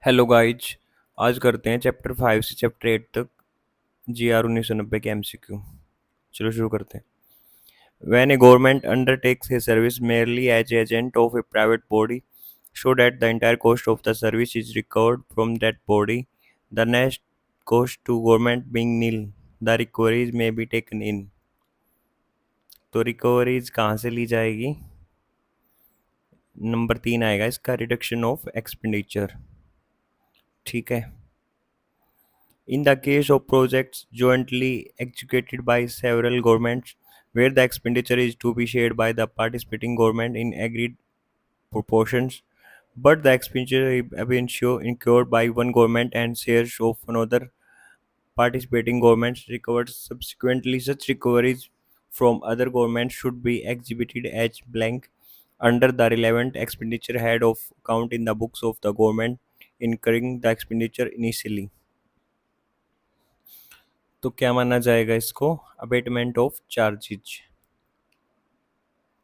Hello guys. आज करते हैं चैप्टर 5 से चैप्टर 8 तक GR 1990 के MCQ। चलो शुरू करते हैं। When a government undertakes a service merely as agent of a private body so that the entire cost of the service is recovered from that body, the net cost to government being nil, the recoveries may be taken in। तो recoveries कहाँ से ली जाएगी? Number 3 आएगा इसका, reduction of expenditure. ठीक है। In the case of projects jointly executed by several governments, where the expenditure is to be shared by the participating government in agreed proportions, but the expenditure have been incurred by one government and shares of another participating governments recovered subsequently, such recoveries from other governments should be exhibited as blank under the relevant expenditure head of account in the books of the government incurring the expenditure initially। तो क्या माना जाएगा इसको? Abatement of charges.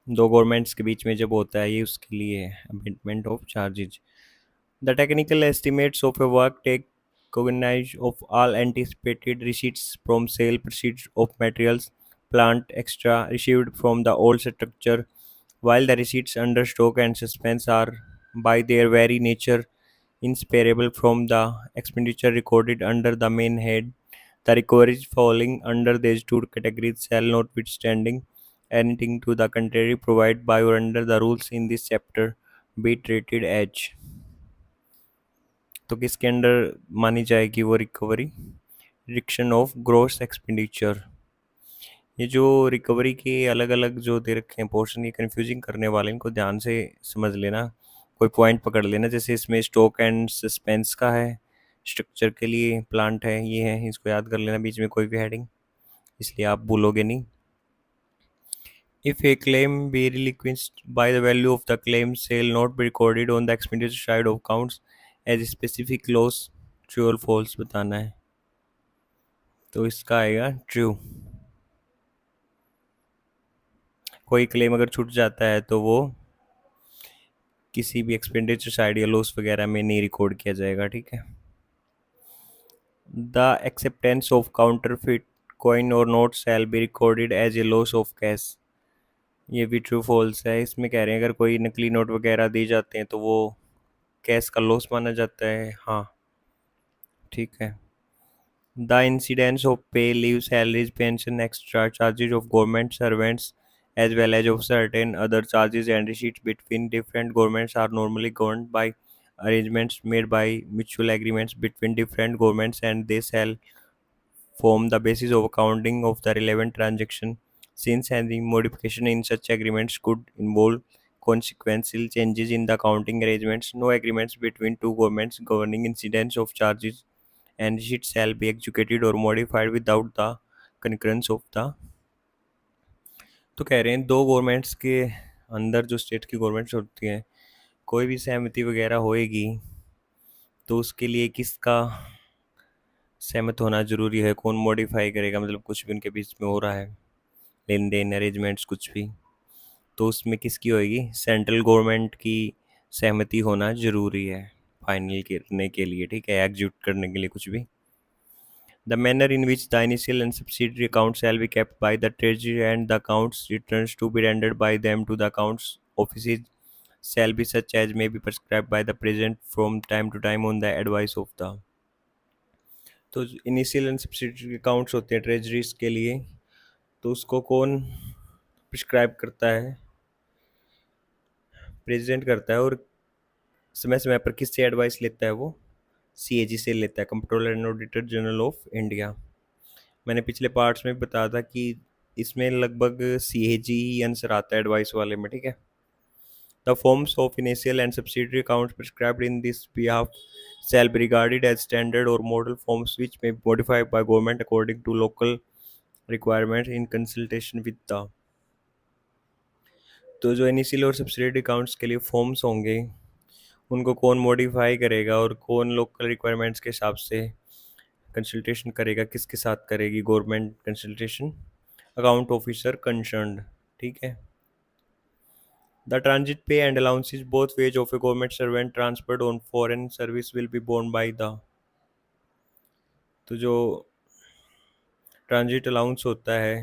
दो governments के बीच में जब होता है ये उसके लिए है, abatement of charges. The technical estimates of a work take cognizance of all anticipated receipts from sale proceeds of materials, plant, extra received from the old structure, while the receipts under stock and suspense are by their very nature inseparable from the expenditure recorded under the main head. The recoveries falling under these two categories shall, notwithstanding anything to the contrary provided by or under the rules in this chapter, be treated as। तो किसके under मानी जाएगी वो recovery? Reduction of gross expenditure. ये जो recovery के अलग अलग जो दे रखे हैं पोर्शन, ये कंफ्यूजिंग करने वाले, इनको ध्यान से समझ लेना, कोई पॉइंट पकड़ लेना। जैसे इसमें स्टॉक एंड सस्पेंस का है, स्ट्रक्चर के लिए प्लांट है, ये है, इसको याद कर लेना, बीच में कोई भी हेडिंग, इसलिए आप भूलोगे नहीं। If a claim be relinquished by the value of the claim shall not be recorded on the expenditure side of accounts as a specific loss, true और फॉल्स बताना है। तो इसका आएगा ट्रू। कोई क्लेम अगर छूट जाता है तो वो किसी भी एक्सपेंडिचर साइड या लॉस वगैरह में नहीं रिकॉर्ड किया जाएगा। ठीक है। The acceptance of counterfeit coin और note shall be recorded as a loss of cash. ये भी ट्रू फॉल्स है। इसमें कह रहे हैं अगर कोई नकली नोट वगैरह दिए जाते हैं तो वो कैश का लॉस माना जाता है। हाँ, ठीक है। The incidence of pay, leave, salaries, pension, extra charges of government servants, as well as of certain other charges and receipts between different governments are normally governed by arrangements made by mutual agreements between different governments, and they shall form the basis of accounting of the relevant transaction. Since any modification in such agreements could involve consequential changes in the accounting arrangements, no agreements between two governments governing incidence of charges and it shall be executed or modified without the concurrence of the। तो कह रहे हैं दो governments के अंदर जो state की governments होती हैं, कोई भी सहमति वगैरह होएगी तो उसके लिए किसका सहमत होना जरूरी है? कौन मॉडिफाई करेगा? मतलब कुछ भी उनके बीच में हो रहा है, लेन देन अरेंजमेंट्स कुछ भी, तो उसमें किसकी होएगी? सेंट्रल गवर्नमेंट की सहमति होना जरूरी है फाइनल करने के लिए। ठीक है, एग्जीक्यूट करने के लिए कुछ भी। The manner in which the initial and subsidiary accounts shall be kept by the Treasury and the accounts returns to be rendered by them to the accounts offices shall be such as may be prescribed by the President from time to time on the advice of the। तो initial and subsidiary accounts होते हैं treasuries के लिए, तो उसको कौन prescribe करता है? प्रेसिडेंट करता है। और समय समय पर किससे एडवाइस लेता है वो? CAG से लेता है, controller and auditor general of India. मैंने पिछले पार्ट्स में बताया था कि इसमें लगभग CAG ही आंसर आता है एडवाइस वाले में। ठीक है। The forms of initial and subsidiary accounts prescribed in this behalf shall be regarded as standard or model forms which may be modified by government according to local requirements in consultation with the। तो जो initial और subsidiary accounts के लिए forms होंगे उनको कौन modify करेगा और कौन लोकल रिक्वायरमेंट्स के हिसाब से कंसल्टेशन करेगा? किसके साथ करेगी government consultation? Account officer concerned. ठीक है। The transit pay and allowances, both wage of a government servant transferred on foreign service, will be borne by the। तो जो ट्रांजिट अलाउंस होता है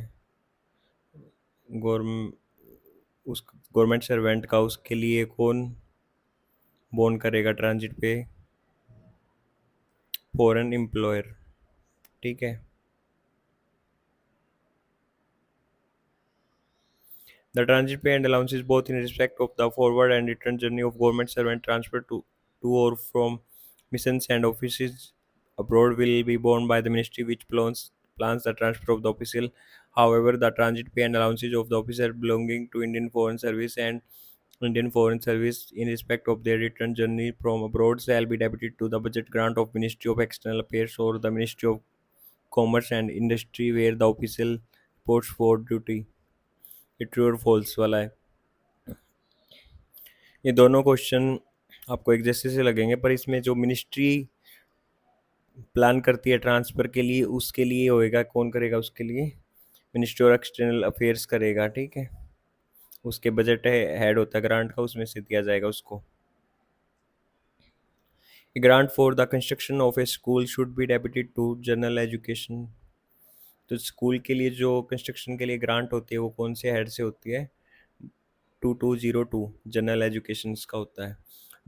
गवर्म उस गवर्नमेंट सर्वेंट का, उसके लिए कौन बोन करेगा ट्रांजिट पे? Foreign employer. ठीक है। The transit pay and allowances, both in respect of the forward and return journey of government servant transferred to or from missions and offices abroad, will be borne by the ministry which plans the transfer of the official. However, the transit pay and allowances of the officer belonging to Indian Foreign Service and Indian Foreign Service in respect of their return journey from abroad shall be debited to the budget grant of Ministry of External Affairs or the Ministry of Commerce and Industry where the official reports for duty। ये true और false वाला है। ये दोनों question आपको एक जैसे से लगेंगे, पर इसमें जो मिनिस्ट्री प्लान करती है ट्रांसफ़र के लिए, उसके लिए होएगा, कौन करेगा उसके लिए? मिनिस्ट्री ऑफ एक्सटर्नल अफेयर्स करेगा। ठीक है। उसके बजट हेड होता है ग्रांट का, उसमें से दिया जाएगा उसको। Grant for the construction of a school should be debited to general education. तो स्कूल के लिए जो कंस्ट्रक्शन के लिए ग्रांट होती है वो कौन से हेड से होती है? 2202 जनरल एजुकेशन का होता है।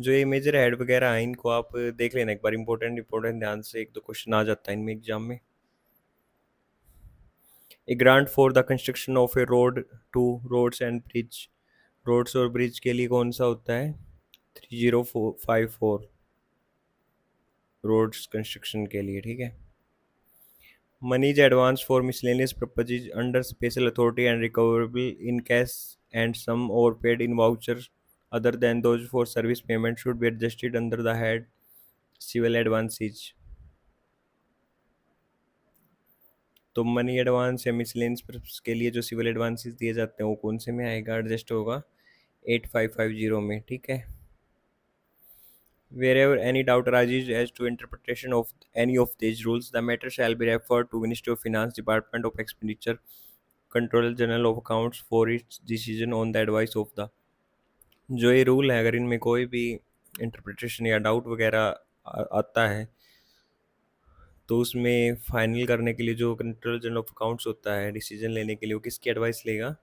जो ये मेजर हेड वगैरह हैं इनको आप देख लेना एक बार, इंपॉर्टेंट ध्यान से, एक दो क्वेश्चन आ जाता है इनमें एग्जाम में। A grant for the construction of a road to roads and bridge. Roads और ब्रिज के लिए कौन सा होता है? 3054 रोड्स कंस्ट्रक्शन के लिए। ठीक है। Money is advanced for miscellaneous purposes under special authority and recoverable in cash, and some overpaid in vouchers other than those for service payment should be adjusted under the head civil advances। तो money advance या miscellaneous purpose के लिए जो civil advances दिए जाते हैं वो कौन से में आएगा? एडजस्ट होगा 8550 में। ठीक है। Wherever any doubt arises as to interpretation of any of these rules, the matter shall be referred to Ministry of Finance, Department of Expenditure, Controller General of Accounts for its decision on the advice of the। जो ये rule है, अगर इनमें कोई भी interpretation या doubt वगैरह आता है तो उसमें फाइनल करने के लिए जो कंट्रोलर जनरल ऑफ अकाउंट्स होता है डिसीजन लेने के लिए, वो किसकी एडवाइस लेगा?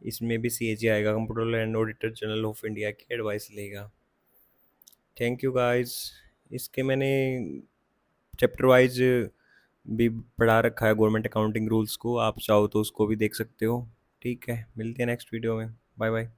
इसमें भी सीएजी आएगा, controller and auditor general of India की एडवाइस लेगा। Thank you guys. इसके मैंने चैप्टर वाइज भी पढ़ा रखा है गवर्नमेंट अकाउंटिंग रूल्स को, आप चाहो तो उसको भी देख सकते हो। ठीक है, मिलते हैं नेक्स्ट वीडियो में। Bye bye.